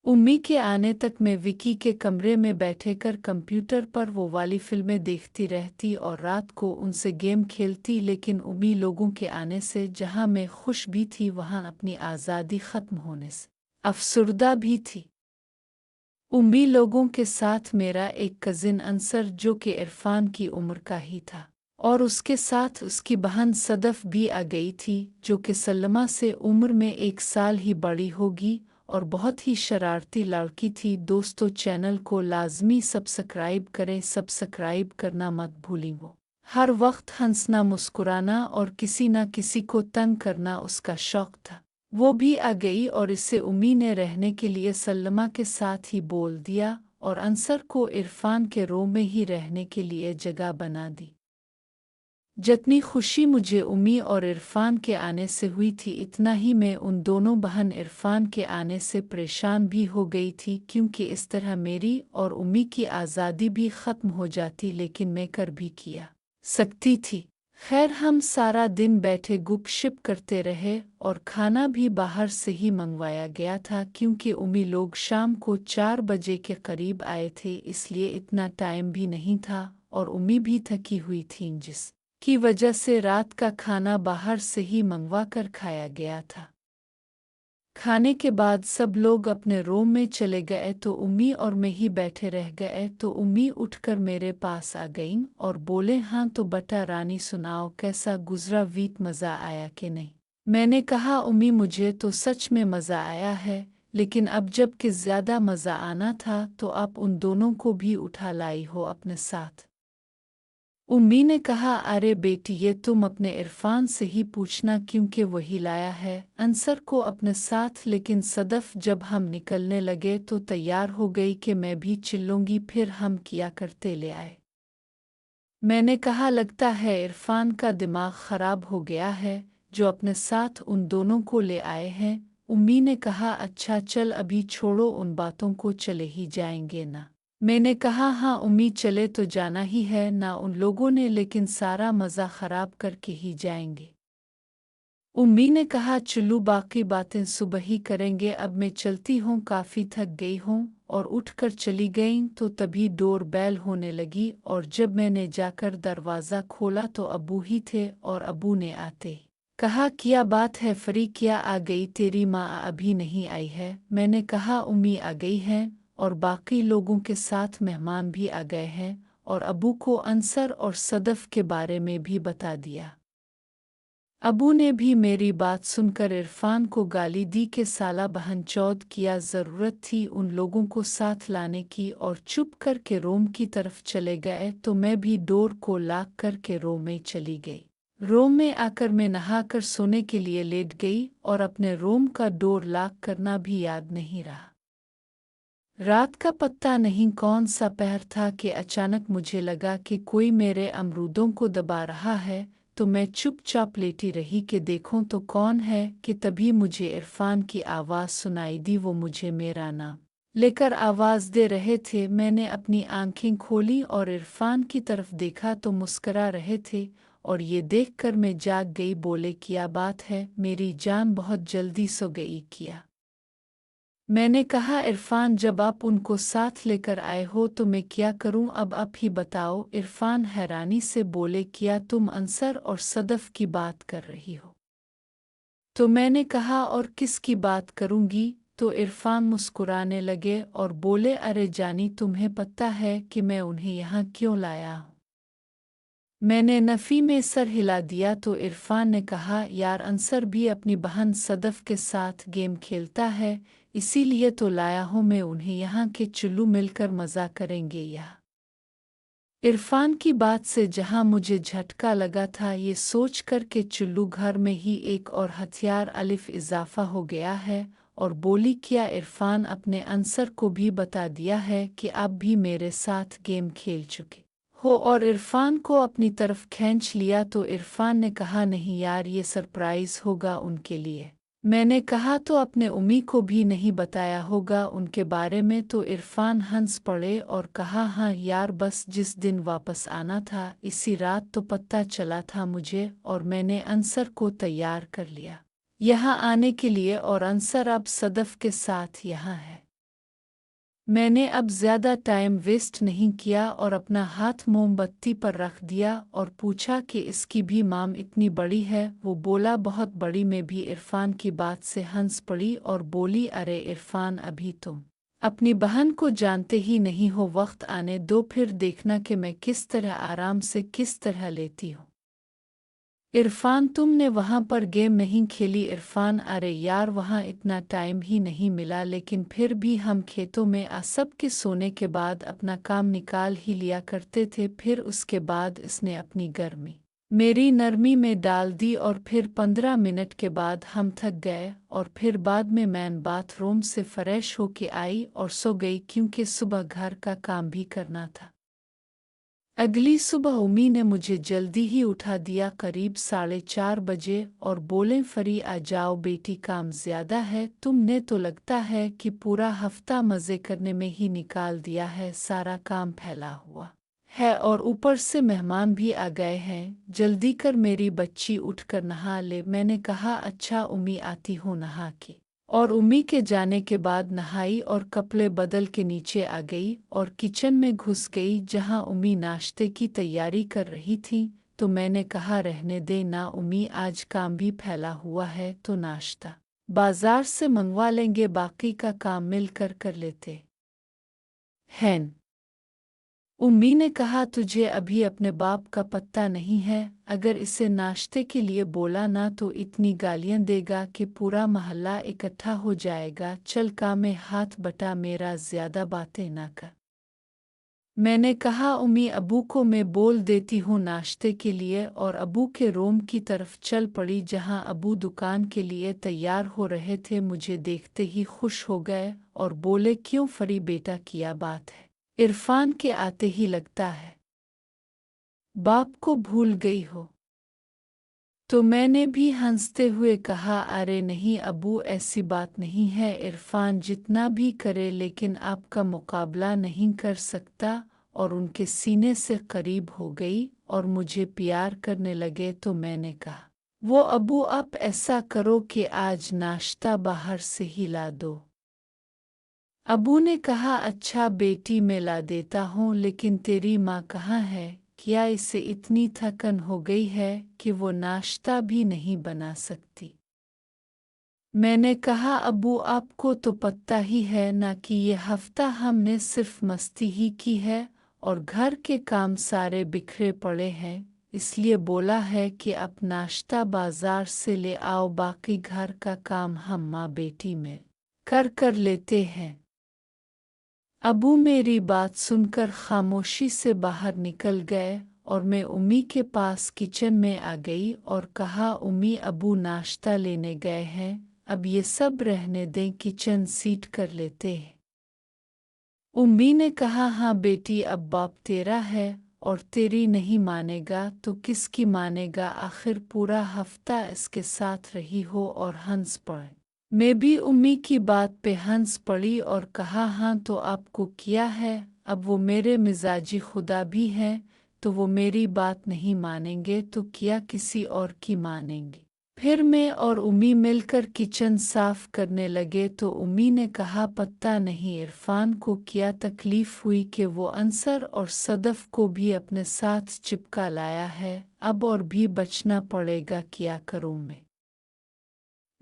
उम्मी के आने तक मैं विकी के कमरे में बैठकर कंप्यूटर पर वो वाली फिल्में देखती रहती और रात को उनसे गेम खेलती, लेकिन उम्मी लोगों के आने से जहां मैं खुश भी थी वहां अपनी आज़ादी ख़त्म होने से अफसुर्दा भी थी। उम्मी लोगों के साथ मेरा एक कज़िन अंसर जो कि इरफान की उम्र का ही था, और उसके साथ उसकी बहन सदफ भी आ गई थी जो कि सलमा से उम्र में 1 साल ही बड़ी होगी और बहुत ही शरारती लड़की थी। दोस्तों, चैनल को लाजमी सब्सक्राइब करें, सब्सक्राइब करना मत भूलें। वो हर वक्त हंसना, मुस्कुराना और किसी न किसी को तंग करना उसका शौक था। वो भी आ गई और इससे उम्मी ने रहने के लिए सलमा के साथ ही बोल दिया और अंसर को इरफान के रूम में ही रहने के लिए जगह बना दी। जितनी खुशी मुझे उम्मी और इरफान के आने से हुई थी, इतना ही मैं उन दोनों बहन इरफान के आने से परेशान भी हो गई थी, क्योंकि इस तरह मेरी और उम्मी की आज़ादी भी ख़त्म हो जाती, लेकिन मैं कर भी किया सकती थी। खैर, हम सारा दिन बैठे गुपशप करते रहे और खाना भी बाहर से ही मंगवाया गया था, क्योंकि उम्मी लोग शाम को 4 बजे के करीब आए थे, इसलिए इतना टाइम भी नहीं था और उम्मी भी थकी हुई थी, जिस की वजह से रात का खाना बाहर से ही मंगवा कर खाया गया था। खाने के बाद सब लोग अपने रूम में चले गए तो उम्मी और मैं ही बैठे रह गए, तो उम्मी उठकर मेरे पास आ गईं और बोले, हाँ तो बटा रानी सुनाओ, कैसा गुजरा वीक, मज़ा आया कि नहीं? मैंने कहा, उम्मी मुझे तो सच में मज़ा आया है, लेकिन अब जब कि ज़्यादा मज़ा आना था तो आप उन दोनों को भी उठा लाई हो अपने साथ। उम्मी ने कहा, अरे बेटी, ये तुम अपने इरफान से ही पूछना, क्योंकि वही लाया है अंसर को अपने साथ। लेकिन सदफ जब हम निकलने लगे तो तैयार हो गई कि मैं भी चिल्लूंगी, फिर हम किया करते ले आए। मैंने कहा, लगता है इरफान का दिमाग ख़राब हो गया है जो अपने साथ उन दोनों को ले आए हैं। उम्मी ने कहा, अच्छा चल अभी छोड़ो उन बातों को, चले ही जाएंगे ना? मैंने कहा, हाँ उम्मी, चले तो जाना ही है ना उन लोगों ने, लेकिन सारा मज़ा ख़राब करके ही जाएंगे। उम्मी ने कहा, चलो बाकी बातें सुबह ही करेंगे, अब मैं चलती हूँ, काफ़ी थक गई हूँ। और उठकर चली गईं तो तभी डोर बेल होने लगी और जब मैंने जाकर दरवाज़ा खोला तो अबू ही थे और अबू ने आते कहा, क्या बात है फरी, क्या आ गई, तेरी माँ अभी नहीं आई है? मैंने कहा, उम्मी आ गई हैं और बाकी लोगों के साथ मेहमान भी आ गए हैं, और अबू को अंसर और सदफ के बारे में भी बता दिया। अबू ने भी मेरी बात सुनकर इरफान को गाली दी कि साला बहनचौद, किया ज़रूरत थी उन लोगों को साथ लाने की, और चुप करके रूम की तरफ चले गए। तो मैं भी डोर को लॉक करके रूम में चली गई। रूम में आकर मैं नहाकर सोने के लिए लेट गई और अपने रूम का डोर लॉक करना भी याद नहीं रहा। रात का पता नहीं कौन सा पहर था कि अचानक मुझे लगा कि कोई मेरे अमरूदों को दबा रहा है, तो मैं चुपचाप लेटी रही कि देखूं तो कौन है, कि तभी मुझे इरफान की आवाज़ सुनाई दी। वो मुझे मेरा नाम लेकर आवाज़ दे रहे थे। मैंने अपनी आंखें खोली और इरफान की तरफ देखा तो मुस्करा रहे थे, और ये देखकर मैं जाग गई। बोले, क्या बात है मेरी जान, बहुत जल्दी सो गई क्या? मैंने कहा, इरफान, जब आप उनको साथ लेकर आए हो तो मैं क्या करूं, अब आप ही बताओ। इरफान हैरानी से बोले, क्या तुम अंसर और सदफ की बात कर रही हो? तो मैंने कहा, और किसकी बात करूंगी? तो इरफान मुस्कुराने लगे और बोले, अरे जानी, तुम्हें पता है कि मैं उन्हें यहाँ क्यों लाया हूँ? मैंने नफ़ी में सर हिला दिया तो इरफान ने कहा, यार, अंसर भी अपनी बहन सदफ के साथ गेम खेलता है, इसीलिए तो लाया हूँ मैं उन्हें यहाँ के, चुल्लू मिलकर मज़ा करेंगे यहाँ। इरफान की बात से जहाँ मुझे झटका लगा था, ये सोच कर के चुल्लू घर में ही एक और हथियार अलिफ इजाफा हो गया है, और बोली, क्या इरफान अपने अंसर को भी बता दिया है कि आप भी मेरे साथ गेम खेल चुके हो? और इरफान को अपनी तरफ खींच लिया तो इरफान ने कहा, नहीं यार, ये सरप्राइज़ होगा उनके लिए। मैंने कहा, तो अपने उम्मी को भी नहीं बताया होगा उनके बारे में? तो इरफान हंस पड़े और कहा, हाँ यार, बस जिस दिन वापस आना था इसी रात तो पता चला था मुझे, और मैंने अंसर को तैयार कर लिया यहाँ आने के लिए, और अंसर अब सदफ के साथ यहाँ है। मैंने अब ज़्यादा टाइम वेस्ट नहीं किया और अपना हाथ मोमबत्ती पर रख दिया और पूछा कि इसकी भी माम इतनी बड़ी है। वो बोला बहुत बड़ी। मैं भी इरफान की बात से हंस पड़ी और बोली, अरे इरफान, अभी तुम अपनी बहन को जानते ही नहीं हो। वक्त आने दो, फिर देखना कि मैं किस तरह आराम से किस तरह लेती हूँ। इरफान, तुमने वहाँ पर गेम नहीं खेली? इरफान, अरे यार, वहाँ इतना टाइम ही नहीं मिला, लेकिन फिर भी हम खेतों में सब के सोने के बाद अपना काम निकाल ही लिया करते थे। फिर उसके बाद इसने अपनी गर्मी मेरी नरमी में डाल दी और फिर 15 मिनट के बाद हम थक गए और फिर बाद में मैं बाथरूम से फ्रेश होके आई और सो गई, क्योंकि सुबह घर का काम भी करना था। अगली सुबह उम्मी ने मुझे जल्दी ही उठा दिया, करीब 4:30 बजे, और बोले, फरी आ जाओ बेटी, काम ज़्यादा है। तुमने तो लगता है कि पूरा हफ्ता मज़े करने में ही निकाल दिया है। सारा काम फैला हुआ है और ऊपर से मेहमान भी आ गए हैं। जल्दी कर मेरी बच्ची, उठ कर नहा ले। मैंने कहा, अच्छा उम्मी, आती हूँ नहा के। और उम्मी के जाने के बाद नहाई और कपड़े बदल के नीचे आ गई और किचन में घुस गई, जहां उम्मी नाश्ते की तैयारी कर रही थी। तो मैंने कहा, रहने दे ना उम्मी, आज काम भी फैला हुआ है तो नाश्ता बाजार से मंगवा लेंगे, बाकी का काम मिलकर कर लेते हैं। उम्मी ने कहा, तुझे अभी अपने बाप का पता नहीं है? अगर इसे नाश्ते के लिए बोला ना तो इतनी गालियां देगा कि पूरा मोहल्ला इकट्ठा हो जाएगा। चल काम में हाथ बटा, मेरा ज़्यादा बातें ना कर। मैंने कहा, उम्मी, अबू को मैं बोल देती हूँ नाश्ते के लिए, और अबू के रूम की तरफ चल पड़ी, जहाँ अबू दुकान के लिए तैयार हो रहे थे। मुझे देखते ही खुश हो गए और बोले, क्यों फरी बेटा, क्या बात है? इरफान के आते ही लगता है बाप को भूल गई हो। तो मैंने भी हंसते हुए कहा, अरे नहीं अबू, ऐसी बात नहीं है। इरफान जितना भी करे लेकिन आपका मुकाबला नहीं कर सकता। और उनके सीने से करीब हो गई और मुझे प्यार करने लगे। तो मैंने कहा, वो अबू, आप ऐसा करो कि आज नाश्ता बाहर से ही ला दो। अबू ने कहा, अच्छा बेटी, मैं ला देता हूँ, लेकिन तेरी माँ कहाँ है? क्या इसे इतनी थकन हो गई है कि वो नाश्ता भी नहीं बना सकती? मैंने कहा, अबू, आपको तो पता ही है ना कि ये हफ्ता हमने सिर्फ मस्ती ही की है और घर के काम सारे बिखरे पड़े हैं। इसलिए बोला है कि आप नाश्ता बाजार से ले आओ, बाकी घर का काम हम माँ बेटी में कर लेते हैं। अबू मेरी बात सुनकर खामोशी से बाहर निकल गए और मैं उम्मी के पास किचन में आ गई और कहा, उम्मी, अबू नाश्ता लेने गए हैं, अब ये सब रहने दें, किचन सीट कर लेते हैं। उम्मी ने कहा, हाँ बेटी, अब बाप तेरा है और तेरी नहीं मानेगा तो किसकी मानेगा? आखिर पूरा हफ्ता इसके साथ रही हो। और हंस पड़े। मैं भी उम्मी की बात पे हंस पड़ी और कहा, हाँ तो आपको क्या है? अब वो मेरे मिजाजी खुदा भी हैं, तो वो मेरी बात नहीं मानेंगे तो क्या किसी और की मानेंगे? फिर मैं और उम्मी मिलकर किचन साफ करने लगे। तो उम्मी ने कहा, पता नहीं इरफान को क्या तकलीफ हुई कि वो अंसर और सदफ को भी अपने साथ चिपका लाया है। अब और भी बचना पड़ेगा, क्या करूँ मैं?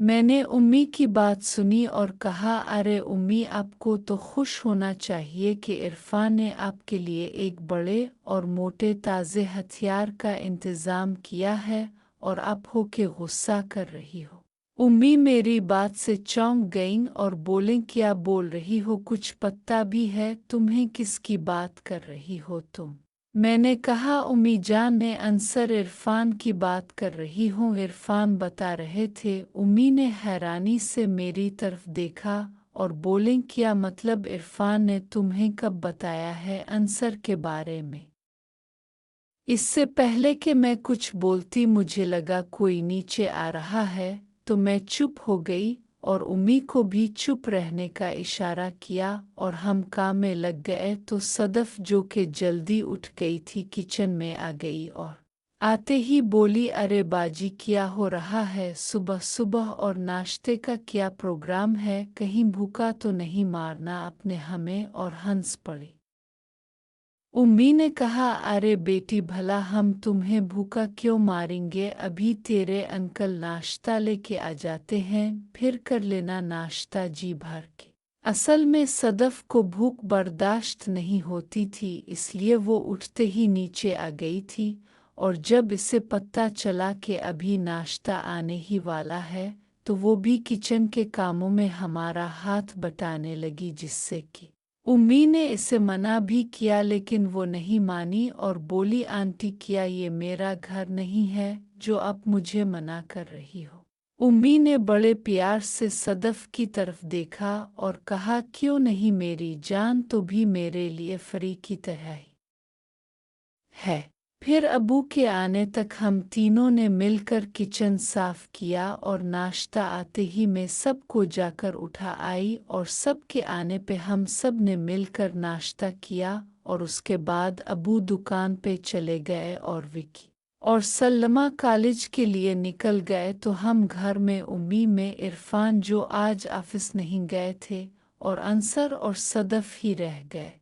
मैंने उम्मी की बात सुनी और कहा, अरे उम्मी, आपको तो खुश होना चाहिए कि इरफान ने आपके लिए एक बड़े और मोटे ताज़े हथियार का इंतज़ाम किया है और आप हो के गुस्सा कर रही हो। उम्मी मेरी बात से चौंक गईं और बोलें, क्या बोल रही हो? कुछ पता भी है तुम्हें किसकी बात कर रही हो तुम? मैंने कहा, उम्मी जान, मैं अंसर इरफान की बात कर रही हूँ, इरफान बता रहे थे। उम्मी ने हैरानी से मेरी तरफ देखा और बोलें, क्या मतलब? इरफान ने तुम्हें कब बताया है अंसर के बारे में? इससे पहले कि मैं कुछ बोलती मुझे लगा कोई नीचे आ रहा है, तो मैं चुप हो गई और उम्मी को भी चुप रहने का इशारा किया और हम काम में लग गए। तो सदफ, जो कि जल्दी उठ गई थी, किचन में आ गई और आते ही बोली, अरे बाजी क्या हो रहा है सुबह सुबह, और नाश्ते का क्या प्रोग्राम है, कहीं भूखा तो नहीं मारना अपने हमें। और हंस पड़ी। उम्मी ने कहा, अरे बेटी भला हम तुम्हें भूखा क्यों मारेंगे, अभी तेरे अंकल नाश्ता लेके आ जाते हैं, फिर कर लेना नाश्ता जी भर के। असल में सदफ को भूख बर्दाश्त नहीं होती थी, इसलिए वो उठते ही नीचे आ गई थी, और जब इसे पता चला कि अभी नाश्ता आने ही वाला है तो वो भी किचन के कामों में हमारा हाथ बटाने लगी, जिससे कि उम्मी ने इसे मना भी किया लेकिन वो नहीं मानी और बोली, आंटी क्या ये मेरा घर नहीं है जो आप मुझे मना कर रही हो। उम्मी ने बड़े प्यार से सदफ की तरफ देखा और कहा, क्यों नहीं मेरी जान, तो भी मेरे लिए फरी की तरह ही है। फिर अबू के आने तक हम तीनों ने मिलकर किचन साफ किया और नाश्ता आते ही मैं सबको जाकर उठा आई और सब के आने पे हम सब ने मिलकर नाश्ता किया, और उसके बाद अबू दुकान पे चले गए और विकी और सल्लमा कॉलेज के लिए निकल गए, तो हम घर में उम्मी में इरफान जो आज ऑफिस नहीं गए थे और अंसर और सदफ ही रह गए।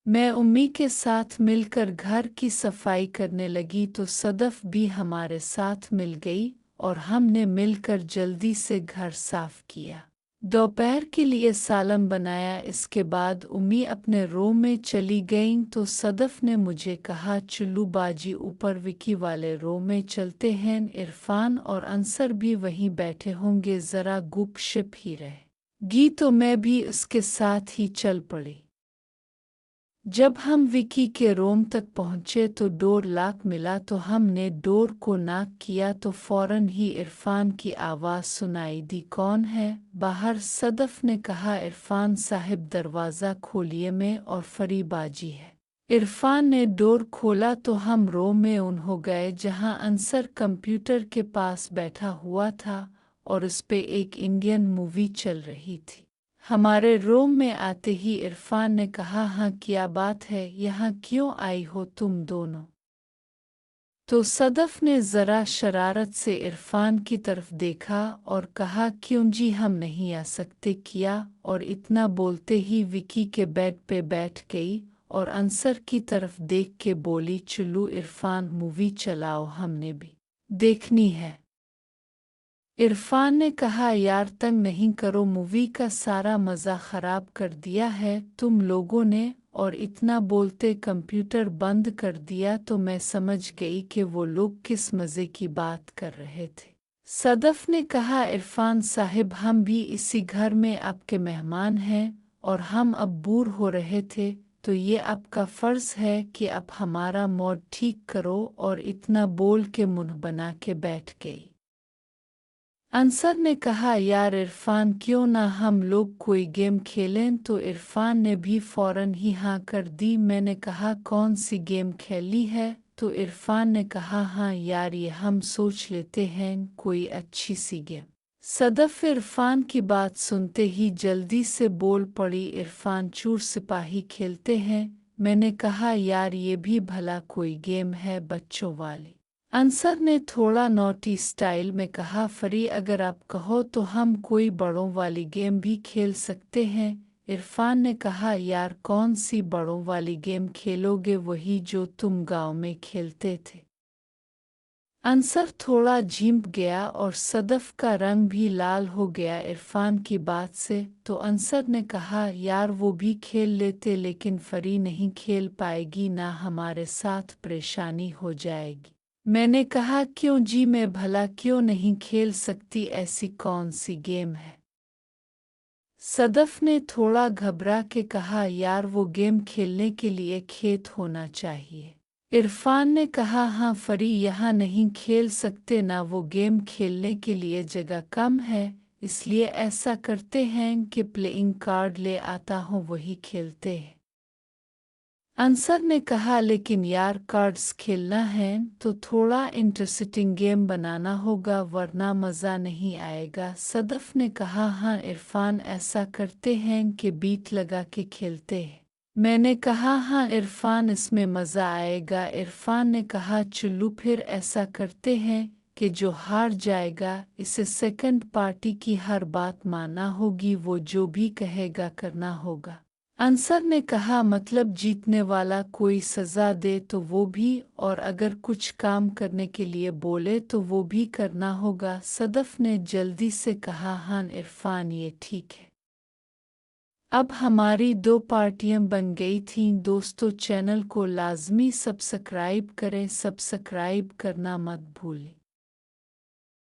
मैं उम्मी के साथ मिलकर घर की सफाई करने लगी तो सदफ भी हमारे साथ मिल गई और हमने मिलकर जल्दी से घर साफ किया। दोपहर के लिए सालन बनाया। इसके बाद उम्मी अपने रूम में चली गईं तो सदफ ने मुझे कहा, चुल्लू बाजी ऊपर विकी वाले रूम में चलते हैं, इरफान और अंसर भी वहीं बैठे होंगे, ज़रा गुपशप ही रहेगी। तो मैं भी उसके साथ ही चल पड़ी। जब हम विकी के रूम तक पहुंचे तो डोर लॉक मिला, तो हमने डोर को नॉक किया तो फौरन ही इरफान की आवाज़ सुनाई दी, कौन है बाहर। सदफ ने कहा, इरफान साहिब दरवाज़ा खोलिए, मैं और फरी बाजी है। इरफान ने डोर खोला तो हम रूम में उन हो गए जहां अंसर कंप्यूटर के पास बैठा हुआ था और उस पे एक इंडियन मूवी चल रही थी। हमारे रूम में आते ही इरफान ने कहा, हाँ क्या बात है, यहाँ क्यों आई हो तुम दोनों। तो सदफ ने ज़रा शरारत से इरफान की तरफ देखा और कहा, क्यों जी हम नहीं आ सकते किया, और इतना बोलते ही विकी के बेड पे बैठ गई और अंसर की तरफ देख के बोली, चुल्लू इरफान मूवी चलाओ, हमने भी देखनी है। इरफान ने कहा, यार तंग नहीं करो, मूवी का सारा मज़ा ख़राब कर दिया है तुम लोगों ने, और इतना बोलते कंप्यूटर बंद कर दिया तो मैं समझ गई कि वो लोग किस मज़े की बात कर रहे थे। सदफ ने कहा, इरफान साहिब हम भी इसी घर में आपके मेहमान हैं और हम अब बूर हो रहे थे, तो ये आपका फ़र्ज़ है कि आप हमारा मूड ठीक करो, और इतना बोल के मुँह बना के बैठ गई। अंसर ने कहा, यार इरफान क्यों ना हम लोग कोई गेम खेलें, तो इरफान ने भी फ़ौरन ही हाँ कर दी। मैंने कहा, कौन सी गेम खेली है, तो इरफान ने कहा, हाँ यार ये हम सोच लेते हैं कोई अच्छी सी गेम। सदफ इरफान की बात सुनते ही जल्दी से बोल पड़ी, इरफान चूर सिपाही खेलते हैं। मैंने कहा, यार ये भी भला कोई गेम है बच्चों वाली। अंसर ने थोड़ा नोटी स्टाइल में कहा, फरी अगर आप कहो तो हम कोई बड़ों वाली गेम भी खेल सकते हैं। इरफान ने कहा, यार कौन सी बड़ों वाली गेम खेलोगे, वही जो तुम गांव में खेलते थे। अंसर थोड़ा झिंप गया और सदफ का रंग भी लाल हो गया इरफान की बात से, तो अंसर ने कहा, यार वो भी खेल लेते लेकिन फरी नहीं खेल पाएगी ना, हमारे साथ परेशानी हो जाएगी। मैंने कहा, क्यों जी मैं भला क्यों नहीं खेल सकती, ऐसी कौन सी गेम है। सदफ ने थोड़ा घबरा के कहा, यार वो गेम खेलने के लिए खेत होना चाहिए। इरफान ने कहा, हाँ फरी यहाँ नहीं खेल सकते ना, वो गेम खेलने के लिए जगह कम है, इसलिए ऐसा करते हैं कि प्लेइंग कार्ड ले आता हूँ वही खेलते हैं। अंसर ने कहा, लेकिन यार कार्ड्स खेलना है तो थोड़ा इंटरेस्टिंग गेम बनाना होगा वरना मज़ा नहीं आएगा। सदफ ने कहा, हाँ इरफान ऐसा करते हैं कि बीट लगा के खेलते हैं। मैंने कहा हाँ इरफान, इसमें मज़ा आएगा। इरफान ने कहा चलो फिर ऐसा करते हैं कि जो हार जाएगा इसे सेकंड पार्टी की हर बात मानना होगी, वो जो भी कहेगा करना होगा। अंसर ने कहा मतलब जीतने वाला कोई सज़ा दे तो वो भी, और अगर कुछ काम करने के लिए बोले तो वो भी करना होगा। सदफ ने जल्दी से कहा हाँ इरफान ये ठीक है। अब हमारी दो पार्टियां बन गई थीं। दोस्तों चैनल को लाजमी सब्सक्राइब करें, सब्सक्राइब करना मत भूलें।